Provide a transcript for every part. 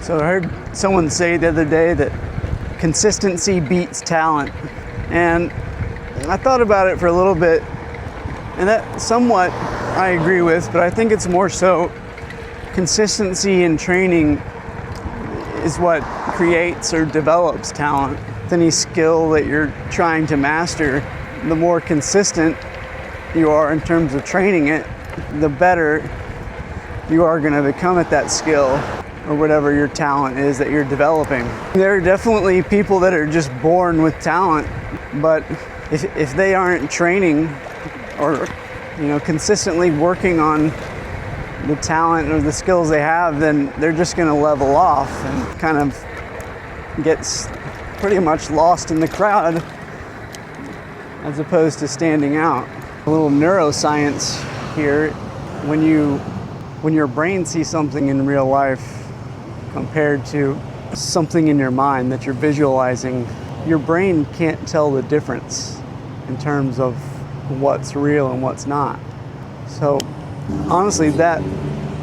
So I heard someone say the other day that consistency beats talent. And I thought about it for a little bit, and that somewhat I agree with, but I think it's more so consistency in training is what creates or develops talent. Any skill that you're trying to master, the more consistent you are in terms of training it, the better you are going to become at that skill or whatever your talent is that you're developing. There are definitely people that are just born with talent, but if they aren't training or consistently working on the talent or the skills they have, then they're just going to level off and kind of get pretty much lost in the crowd as opposed to standing out. A little neuroscience here. When your brain sees something in real life compared to something in your mind that you're visualizing, your brain can't tell the difference in terms of what's real and what's not. So honestly, that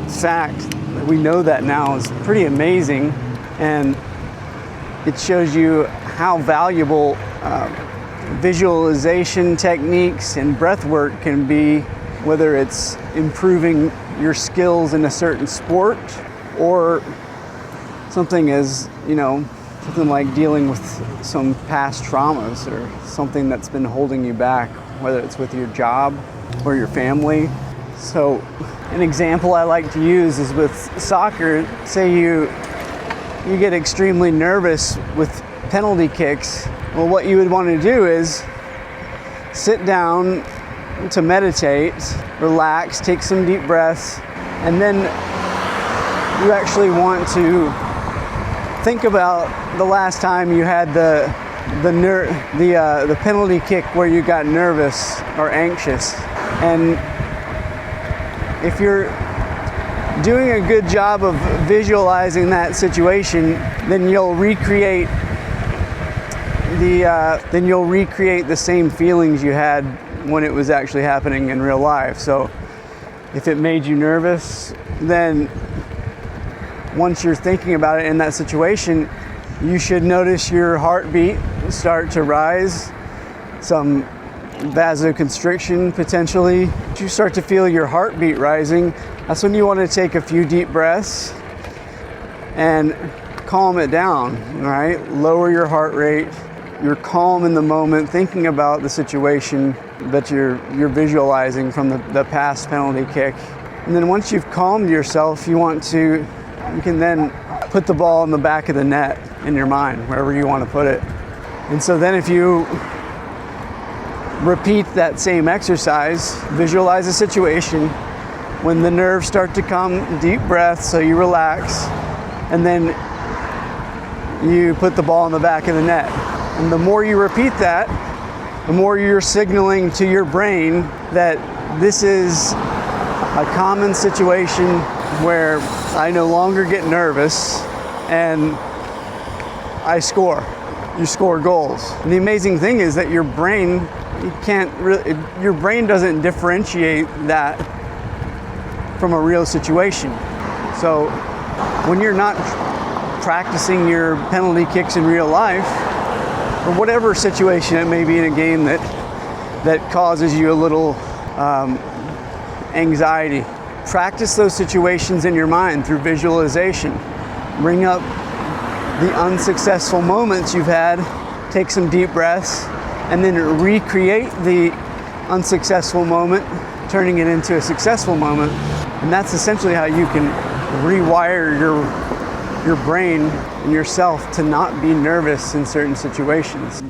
fact, that we know that now, is pretty amazing, and it shows you how valuable visualization techniques and breath work can be, whether it's improving your skills in a certain sport or something as, something like dealing with some past traumas or something that's been holding you back, whether it's with your job or your family. So an example I like to use is with soccer. Say you get extremely nervous with penalty kicks. Well, what you would want to do is sit down to meditate, relax, take some deep breaths, and then you actually want to think about the last time you had the penalty kick where you got nervous or anxious. And if you're doing a good job of visualizing that situation, then you'll recreate the same feelings you had when it was actually happening in real life. So if it made you nervous, then once you're thinking about it in that situation, you should notice your heartbeat start to rise, some vasoconstriction potentially. If you start to feel your heartbeat rising, that's when you want to take a few deep breaths and calm it down, all right? Lower your heart rate. You're calm in the moment, thinking about the situation that you're visualizing from the past penalty kick. And then once you've calmed yourself, you can then put the ball in the back of the net in your mind, wherever you want to put it. And so then if you repeat that same exercise, visualize a situation, when the nerves start to come, deep breath, so you relax, and then you put the ball in the back of the net. And the more you repeat that, the more you're signaling to your brain that this is a common situation where I no longer get nervous and I score. You score goals. And the amazing thing is that your brain doesn't differentiate that from a real situation. So when you're not practicing your penalty kicks in real life, or whatever situation it may be in a game that causes you a little anxiety, practice those situations in your mind through visualization. Bring up the unsuccessful moments you've had, take some deep breaths, and then recreate the unsuccessful moment, turning it into a successful moment. And that's essentially how you can rewire your brain and yourself to not be nervous in certain situations.